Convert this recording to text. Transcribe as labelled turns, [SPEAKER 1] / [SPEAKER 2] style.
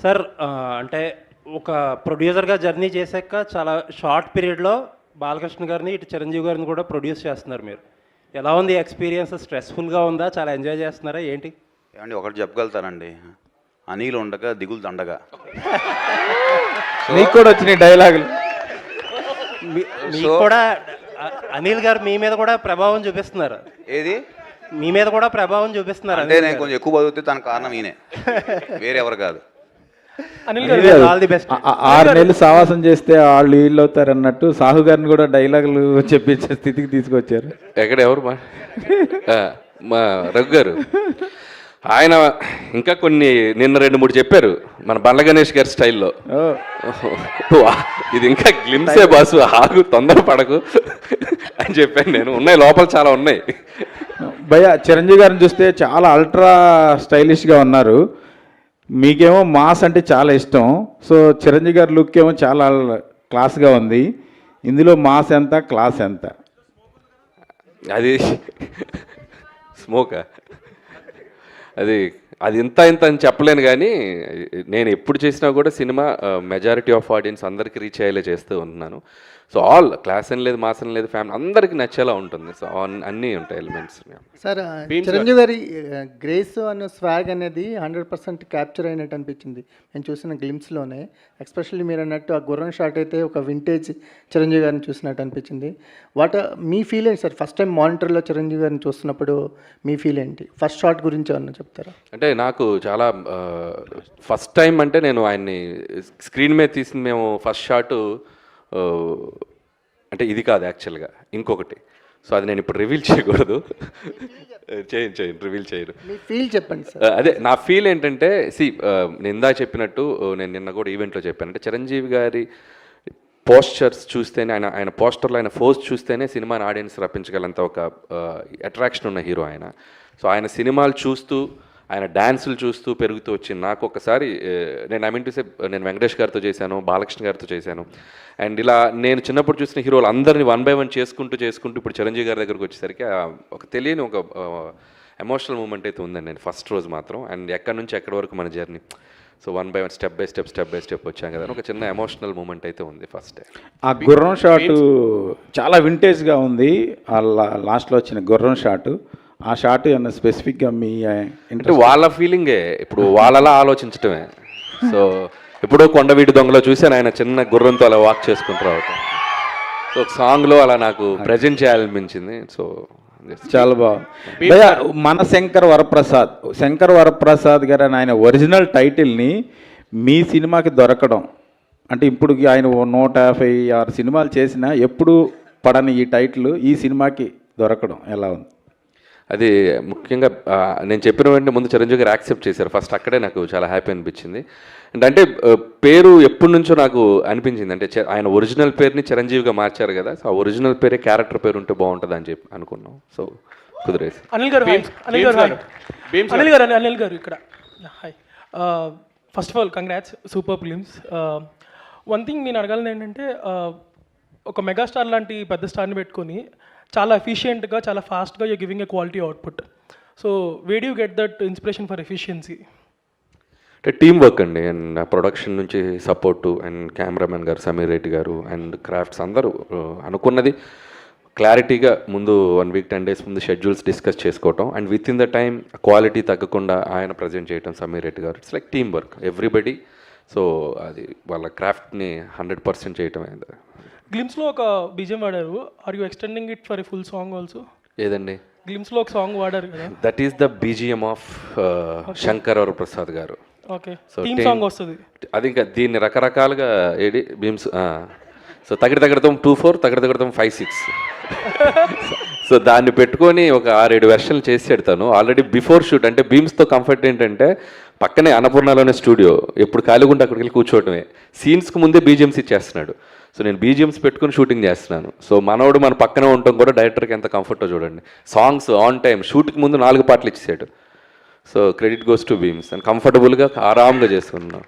[SPEAKER 1] Sir అంటే ఒక ప్రొడ్యూసర్గా జర్నీ చేశాక చాలా షార్ట్ పీరియడ్లో బాలకృష్ణ గారిని ఇటు చిరంజీవి గారిని కూడా ప్రొడ్యూస్ చేస్తున్నారు మీరు. ఎలా ఉంది ఎక్స్పీరియన్స్? స్ట్రెస్ఫుల్గా ఉందా? చాలా ఎంజాయ్ చేస్తున్నారా ఏంటి?
[SPEAKER 2] ఏమండి ఒకటి చెప్పగలుగుతానండి, అనిల్ ఉండగా దిగులు దండగా.
[SPEAKER 3] మీకు కూడా వచ్చినాయి డైలాగులు.
[SPEAKER 1] మీకు కూడా అనిల్ గారు మీ మీద కూడా ప్రభావం చూపిస్తున్నారు.
[SPEAKER 2] ఏది
[SPEAKER 1] మీ మీద కూడా ప్రభావం చూపిస్తున్నారు
[SPEAKER 2] అంటే నేను కొంచెం ఎక్కువ బతుకుతే తన కారణం ఈయనే, వేరెవరు కాదు.
[SPEAKER 1] All the best.
[SPEAKER 3] 6 నెలలు సావాసం చేస్తే వాళ్ళు వీళ్ళు అవుతారు అన్నట్టు సాహు గారిని కూడా డైలాగులు చెప్పించే స్థితికి తీసుకొచ్చారు.
[SPEAKER 4] ఎక్కడ ఎవరు మా రఘు గారు, ఆయన ఇంకా కొన్ని నిన్న 2-3 చెప్పారు మన బండ్ల గణేష్ గారి స్టైల్లో. ఇది ఇంకా గ్లిమ్సే బాసు, ఆగు తొందర పడకు అని చెప్పాను నేను. ఉన్నాయి లోపల చాలా ఉన్నాయి.
[SPEAKER 3] భయ్య చిరంజీవి గారిని చూస్తే చాలా అల్ట్రా స్టైలిష్గా ఉన్నారు. మీకేమో మాస్ అంటే చాలా ఇష్టం. సో చిరంజీవి గారి లుక్ ఏమో చాలా క్లాస్గా ఉంది. ఇందులో మాస్ ఎంత, క్లాస్ ఎంత?
[SPEAKER 4] అది స్మోకా, అది ఇంత అని చెప్పలేను. కానీ నేను ఎప్పుడు చేసినా కూడా సినిమా మెజారిటీ ఆఫ్ ఆడియన్స్ అందరికీ రీచ్ అయ్యేలా చేస్తూ ఉంటున్నాను. సో ఆల్ క్లాస్ అని లేదు, మాస్ అని లేదు, ఫ్యామిలీ అందరికీ నచ్చేలా ఉంటుంది. సో అన్నీ ఉంటాయి ఎలిమెంట్స్.
[SPEAKER 5] సార్ చిరంజీవి గారి గ్రేస్ అనే స్వాగ్ అనేది 100% క్యాప్చర్ అయినట్టు అనిపించింది నేను చూసిన గ్లిమ్స్లోనే. ఎస్పెషల్లీ మీరు అన్నట్టు ఆ గుర్రం షాట్ అయితే ఒక వింటేజ్ చిరంజీవి గారిని చూసినట్టు అనిపించింది. మీ ఫీల్ ఏంటి సార్? ఫస్ట్ టైం మానిటర్లో చిరంజీవి గారిని చూస్తున్నప్పుడు మీ ఫీల్ ఏంటి? ఫస్ట్ షాట్ గురించి ఏమన్నా చెప్తారా?
[SPEAKER 4] అంటే నాకు చాలా ఫస్ట్ టైం అంటే నేను ఆయన్ని స్క్రీన్ మీద తీసింది. మేము ఫస్ట్ షాటు అంటే ఇది కాదు యాక్చువల్గా, ఇంకొకటి. సో అది నేను ఇప్పుడు రివీల్ చేయకూడదు. చేయను రివీల్ చేయను.
[SPEAKER 5] మీ ఫీల్ చెప్పండి సార్.
[SPEAKER 4] అదే నా ఫీల్ ఏంటంటే, నేను ఇందా చెప్పినట్టు, నేను నిన్న కూడా ఈవెంట్లో చెప్పాను. అంటే చిరంజీవి గారి పోస్చర్స్ చూస్తేనే, ఆయన పోస్టర్లో ఆయన ఫోజ్ చూస్తేనే సినిమాని ఆడియన్స్ రప్పించగలంత ఒక అట్రాక్షన్ ఉన్న హీరో ఆయన. సో ఆయన సినిమాలు చూస్తూ, ఆయన డ్యాన్సులు చూస్తూ పెరుగుతూ వచ్చింది. నాకు ఒకసారి నేను వెంకటేష్ గారితో చేశాను, బాలకృష్ణ గారితో చేశాను. అండ్ ఇలా నేను చిన్నప్పుడు చూసిన హీరోలు అందరినీ 1 by 1 చేసుకుంటూ ఇప్పుడు చిరంజీవి గారి దగ్గరకు వచ్చేసరికి ఒక తెలియని ఒక ఎమోషనల్ మూమెంట్ అయితే ఉందండి నేను ఫస్ట్ రోజు మాత్రం. అండ్ ఎక్కడి నుంచి ఎక్కడి వరకు మన journey, so 1 by 1 step by step వచ్చాం కదా, ఒక చిన్న ఎమోషనల్ మూమెంట్ అయితే ఉంది ఫస్ట్ డే.
[SPEAKER 3] ఆ గుర్రం షాటు చాలా వింటేజ్గా ఉంది. లాస్ట్లో వచ్చిన గుర్రం షాటు, ఆ షాట్ ఏమన్నా స్పెసిఫిక్గా మీ
[SPEAKER 4] అంటే వాళ్ళ ఫీలింగే, ఇప్పుడు వాళ్ళలా ఆలోచించటమే. సో ఇప్పుడు కొండవీటి దొంగలో చూసాను, ఆయన చిన్న గుర్రంతో అలా వాక్ చేసుకుంటూ రావటం. సో ఒక సాంగ్లో అలా నాకు ప్రజెంట్ చేయాలనిపించింది. సో
[SPEAKER 3] చాలా బాగుంది. మన శంకర్ వరప్రసాద్ గారు అని ఆయన ఒరిజినల్ టైటిల్ని మీ సినిమాకి దొరకడం అంటే, ఇప్పుడు ఆయన 156 సినిమాలు చేసినా ఎప్పుడు పడని ఈ టైటిల్ ఈ సినిమాకి దొరకడం ఎలా ఉంది?
[SPEAKER 4] అది ముఖ్యంగా నేను చెప్పిన వెంటనే ముందు చిరంజీవి గారు యాక్సెప్ట్ చేశారు. ఫస్ట్ అక్కడే నాకు చాలా హ్యాపీ అనిపించింది. అంటే పేరు ఎప్పటి నుంచో నాకు అనిపించింది, అంటే ఆయన ఒరిజినల్ పేరుని చిరంజీవిగా మార్చారు కదా, సో ఆ ఒరిజినల్ పేరే క్యారెక్టర్ పేరు ఉంటే బాగుంటుంది అని చెప్పి అనుకున్నాం. సో కుదిరేసి.
[SPEAKER 6] అనిల్ గారు ఇక్కడ hi. First of all congrats, super films. One thing నేను అడగాలని ఏంటంటే, ఒక మెగాస్టార్ లాంటి పెద్ద స్టార్ని పెట్టుకొని చాలా ఎఫిషియెంట్గా, చాలా ఫాస్ట్గా you giving a quality output. So where you get that inspiration for efficiency?
[SPEAKER 4] అంటే టీమ్ వర్క్ అండి. అండ్ ప్రొడక్షన్ నుంచి సపోర్టు, అండ్ కెమెరామెన్ గారు సమీర్ రెడ్డి గారు, అండ్ క్రాఫ్ట్స్ అందరూ అనుకున్నది క్లారిటీగా ముందు 1 week 10 days ముందు షెడ్యూల్స్ డిస్కస్ చేసుకోవటం, and with in the time quality తగ్గకుండా ఆయన ప్రజెంట్ చేయటం సమీర్ రెడ్డి గారు. It's like team work, everybody. So అది వాళ్ళ క్రాఫ్ట్ని 100% చేయటం అయింది.
[SPEAKER 6] గ్లిమ్స్లో ఒక బీజిఎం వాడారు. Are you extending it for a full song also?
[SPEAKER 4] ఏదండి?
[SPEAKER 6] గ్లిమ్స్లో ఒక సాంగ్ వాడారు కదా,
[SPEAKER 4] that is the BGM of Shankar Varaprasad గారు.
[SPEAKER 6] ఓకే, థీమ్ సాంగ్ వస్తుంది
[SPEAKER 4] అది. ఇంకా దీన్ని రకరకాలుగా బీమ్స్. సో తగడతం 24, తగడతం 56. సో దాన్ని పెట్టుకొని ఒక 6-7 వెర్షన్లు చేసి పెడతాను ఆల్రెడీ బిఫోర్ షూట్. అంటే బీమ్స్తో కంఫర్ట్ ఏంటంటే పక్కనే అన్నపూర్ణలోనే స్టూడియో, ఎప్పుడు ఖాళీగా ఉంటే అక్కడికి వెళ్ళి కూర్చోవటమే. సీన్స్కి ముందే బీజిఎమ్స్ ఇచ్చేస్తున్నాడు. సో నేను బీజిఎమ్స్ పెట్టుకుని షూటింగ్ చేస్తున్నాను. సో మనోడు మన పక్కనే ఉండటం కూడా డైరెక్టర్కి ఎంత కంఫర్టో చూడండి. సాంగ్స్ ఆన్ టైం, షూట్కి ముందు 4 పాటలు ఇచ్చేసాడు. So credit goes to Bheems. And కంఫర్టబుల్గా ఆరామ్గా చేస్తున్నాను.